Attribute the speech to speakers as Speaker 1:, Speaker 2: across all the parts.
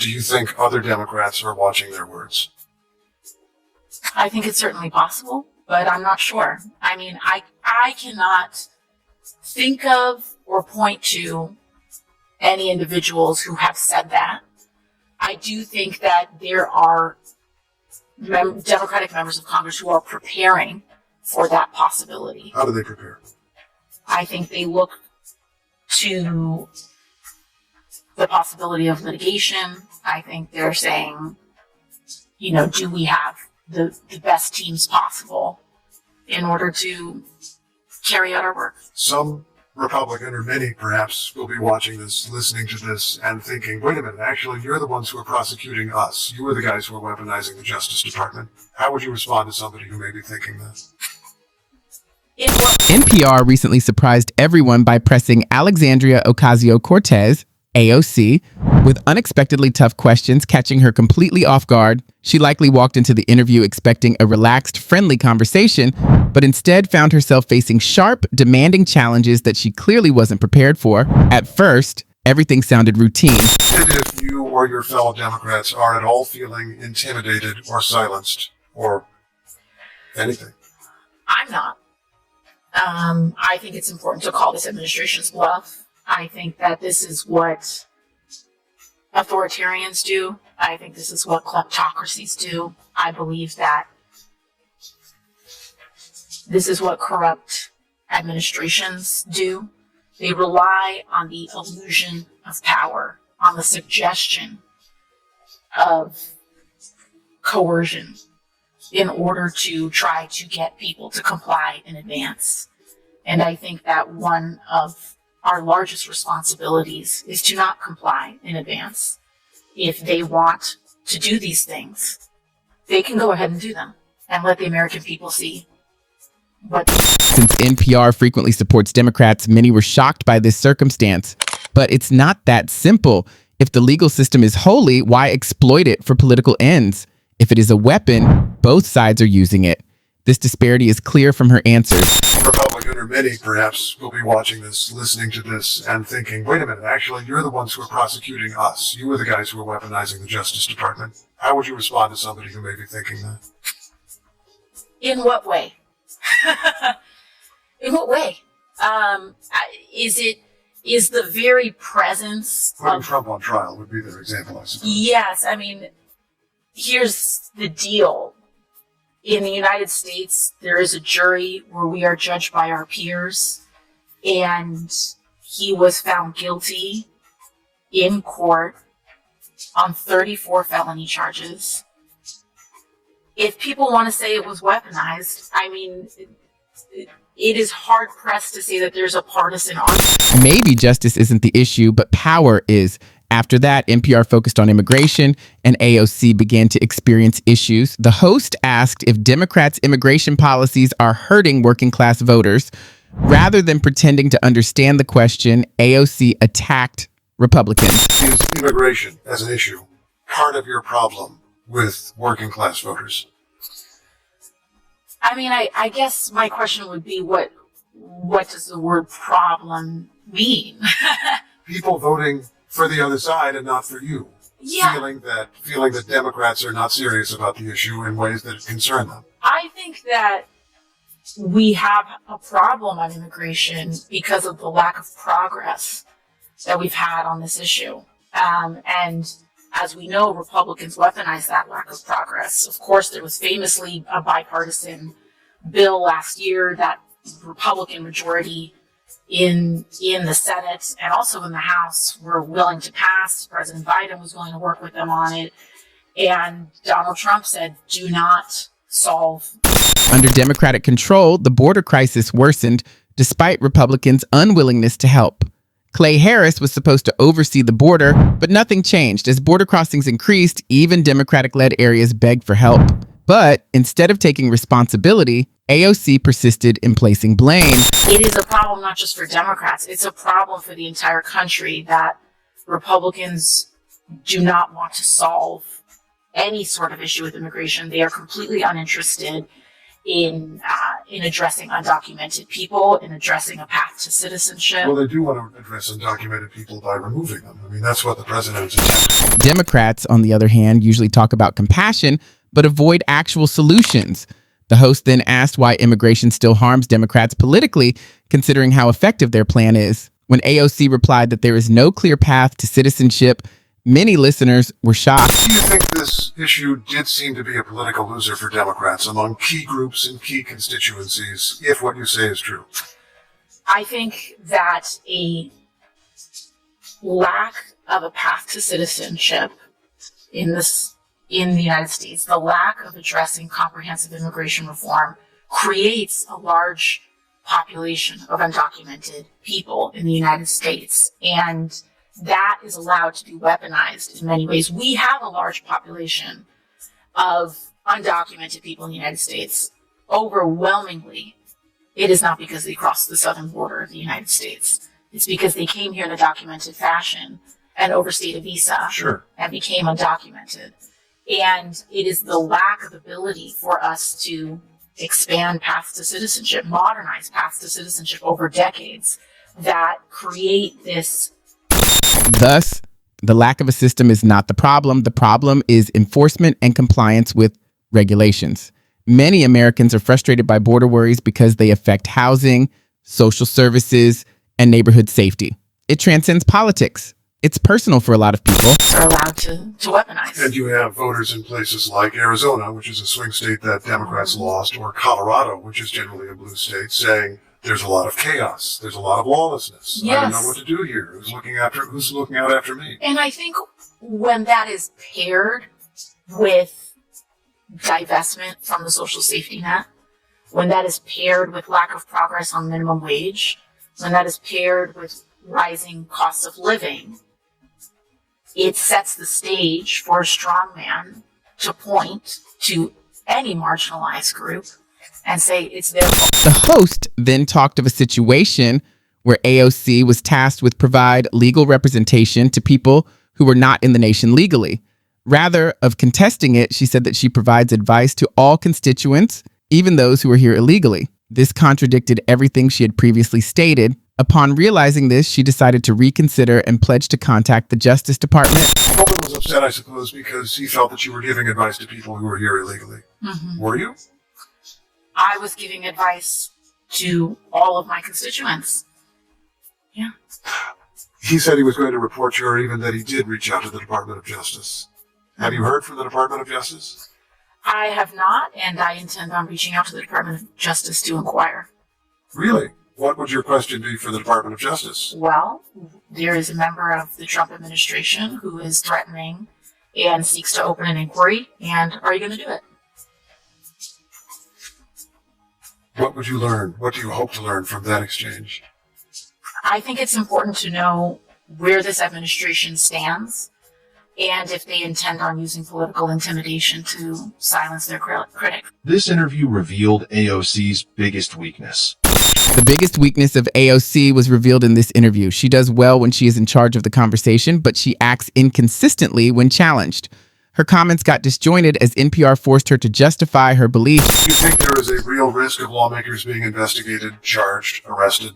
Speaker 1: Do you think other Democrats are watching their words?
Speaker 2: I think it's certainly possible, but I'm not sure. I mean, I cannot think of or point to any individuals who have said that. I do think that there are Democratic members of Congress who are preparing for that possibility.
Speaker 1: How do they prepare?
Speaker 2: I think they look to the possibility of litigation. I think they're saying, do we have the best teams possible in order to carry out our work?
Speaker 1: Some Republican, or many perhaps, will be watching this, listening to this, and thinking, wait a minute, actually, you're the ones who are prosecuting us. You are the guys who are weaponizing the Justice Department. How would you respond to somebody who may be thinking that?
Speaker 3: NPR recently surprised everyone by pressing Alexandria Ocasio-Cortez, AOC, with unexpectedly tough questions, catching her completely off guard. She likely walked into the interview expecting a relaxed, friendly conversation, but instead found herself facing sharp, demanding challenges that she clearly wasn't prepared for. At first, everything sounded routine.
Speaker 1: If you or your fellow Democrats are at all feeling intimidated or silenced or anything.
Speaker 2: I'm not. I think it's important to call this administration's bluff. I think that this is what authoritarians do. I think this is what kleptocracies do. I believe that this is what corrupt administrations do. They rely on the illusion of power, on the suggestion of coercion in order to try to get people to comply in advance. And I think that one of our largest responsibilities is to not comply in advance. If they want to do these things, they can go ahead and do them and let the American people see.
Speaker 3: Since NPR frequently supports Democrats, many were shocked by this circumstance. But it's not that simple. If the legal system is holy, why exploit it for political ends? If it is a weapon, both sides are using it. This disparity is clear from her answers.
Speaker 1: Republican, or many perhaps, will be watching this, listening to this, and thinking, wait a minute, actually, you're the ones who are prosecuting us. You are the guys who are weaponizing the Justice Department. How would you respond to somebody who may be thinking that?
Speaker 2: In what way? In what way? Is the very presence
Speaker 1: Putting Trump on trial would be their example, I suppose.
Speaker 2: Yes, I mean, here's the deal. In the United States, there is a jury where we are judged by our peers, and he was found guilty in court on 34 felony charges. If people want to say it was weaponized, I mean, it is hard-pressed to say that there's a partisan argument.
Speaker 3: Maybe justice isn't the issue, but power is. After that, NPR focused on immigration, and AOC began to experience issues. The host asked if Democrats' immigration policies are hurting working-class voters. Rather than pretending to understand the question, AOC attacked Republicans.
Speaker 1: Is immigration as an issue part of your problem with working-class voters?
Speaker 2: I mean, I guess my question would be, what does the word problem mean?
Speaker 1: People voting for the other side and not for you.
Speaker 2: Yeah.
Speaker 1: Feeling that Democrats are not serious about the issue in ways that concern them.
Speaker 2: I think that we have a problem on immigration because of the lack of progress that we've had on this issue. And as we know, Republicans weaponize that lack of progress. Of course, there was famously a bipartisan bill last year that Republican majority in the Senate and also in the House were willing to pass. President Biden was willing to work with them on it. And Donald Trump said, do not solve.
Speaker 3: Under Democratic control, the border crisis worsened despite Republicans' unwillingness to help. Clay Harris was supposed to oversee the border, but nothing changed. As border crossings increased, even Democratic-led areas begged for help. But instead of taking responsibility, AOC persisted in placing blame.
Speaker 2: It is a problem not just for Democrats. It's a problem for the entire country that Republicans do not want to solve any sort of issue with immigration. They are completely uninterested. in addressing undocumented people, in addressing a path to citizenship.
Speaker 1: Well, they do want to address undocumented people by removing them. I mean, that's what the president is attempting.
Speaker 3: Democrats, on the other hand, usually talk about compassion, but avoid actual solutions. The host then asked why immigration still harms Democrats politically, considering how effective their plan is. When AOC replied that there is no clear path to citizenship, many listeners were shocked.
Speaker 1: Do you think this issue did seem to be a political loser for Democrats among key groups and key constituencies, if what you say is true?
Speaker 2: I think that a lack of a path to citizenship in the United States, the lack of addressing comprehensive immigration reform, creates a large population of undocumented people in the United States. And that is allowed to be weaponized in many ways. We have a large population of undocumented people in the United States. Overwhelmingly, it is not because they crossed the southern border of the United States. It's because they came here in a documented fashion and overstayed a visa.
Speaker 1: Sure.
Speaker 2: And became undocumented. And it is the lack of ability for us to expand paths to citizenship, modernize paths to citizenship over decades, that create this.
Speaker 3: Thus, the lack of a system is not the problem. The problem is enforcement and compliance with regulations. Many Americans are frustrated by border worries because they affect housing, social services, and neighborhood safety. It transcends politics. It's personal for a lot of people.
Speaker 2: Are allowed to weaponize.
Speaker 1: And you have voters in places like Arizona, which is a swing state that Democrats lost, or Colorado, which is generally a blue state, saying there's a lot of chaos, there's a lot of lawlessness.
Speaker 2: Yes.
Speaker 1: I don't know what to do here. Who's looking out after me?
Speaker 2: And I think when that is paired with divestment from the social safety net, when that is paired with lack of progress on minimum wage, when that is paired with rising costs of living, it sets the stage for a strongman to point to any marginalized group and say it's their fault.
Speaker 3: The host then talked of a situation where AOC was tasked with provide legal representation to people who were not in the nation legally. Rather of contesting it, she said that she provides advice to all constituents, even those who are here illegally. This contradicted everything she had previously stated. Upon realizing this, she decided to reconsider and pledge to contact the Justice Department.
Speaker 1: Coleman was upset, I suppose, because he felt that you were giving advice to people who were here illegally.
Speaker 2: Mm-hmm.
Speaker 1: Were you?
Speaker 2: I was giving advice to all of my constituents. Yeah.
Speaker 1: He said he was going to report you, or even that he did reach out to the Department of Justice. Have you heard from the Department of Justice?
Speaker 2: I have not, and I intend on reaching out to the Department of Justice to inquire.
Speaker 1: Really? What would your question be for the Department of Justice?
Speaker 2: Well, there is a member of the Trump administration who is threatening and seeks to open an inquiry, and are you going to do it?
Speaker 1: What would you learn? What do you hope to learn from that exchange?
Speaker 2: I think it's important to know where this administration stands and if they intend on using political intimidation to silence their critics.
Speaker 4: This interview revealed AOC's biggest weakness.
Speaker 3: The biggest weakness of AOC was revealed in this interview. She does well when she is in charge of the conversation, but she acts inconsistently when challenged. Her comments got disjointed as NPR forced her to justify her beliefs.
Speaker 1: Do you think there is a real risk of lawmakers being investigated, charged, arrested?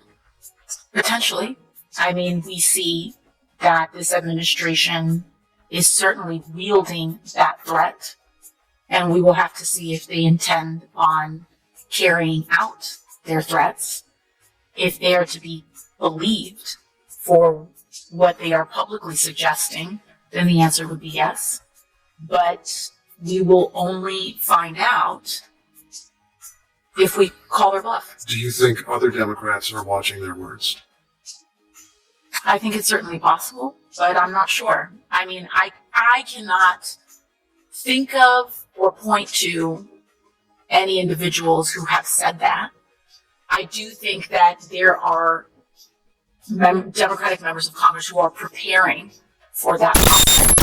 Speaker 2: Potentially. I mean, we see that this administration is certainly wielding that threat, and we will have to see if they intend on carrying out their threats, if they are to be believed for what they are publicly suggesting, then the answer would be yes. But we will only find out if we call their bluff.
Speaker 1: Do you think other Democrats are watching their words?
Speaker 2: I think it's certainly possible, but I'm not sure. I mean, I cannot think of or point to any individuals who have said that. I do think that there are Democratic members of Congress who are preparing for that.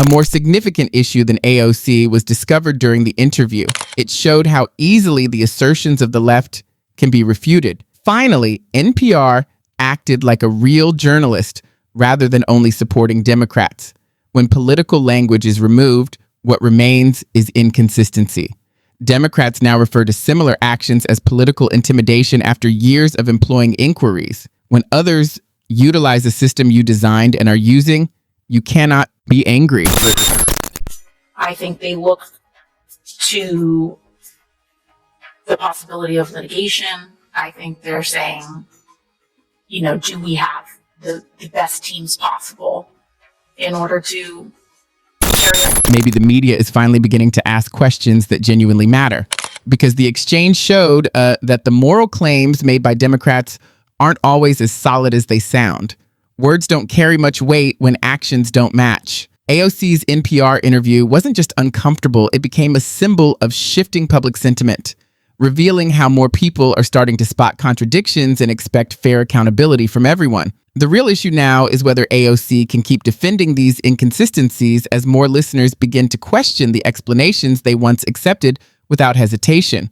Speaker 3: A more significant issue than AOC was discovered during the interview. It showed how easily the assertions of the left can be refuted. Finally, NPR acted like a real journalist rather than only supporting Democrats. When political language is removed, what remains is inconsistency. Democrats now refer to similar actions as political intimidation after years of employing inquiries. When others utilize a system you designed and are using, you cannot be angry.
Speaker 2: I think they look to the possibility of litigation. I think they're saying, do we have the best teams possible in order to carry out?
Speaker 3: Maybe the media is finally beginning to ask questions that genuinely matter, because the exchange showed that the moral claims made by Democrats aren't always as solid as they sound. Words don't carry much weight when actions don't match. AOC's NPR interview wasn't just uncomfortable, it became a symbol of shifting public sentiment, revealing how more people are starting to spot contradictions and expect fair accountability from everyone. The real issue now is whether AOC can keep defending these inconsistencies as more listeners begin to question the explanations they once accepted without hesitation.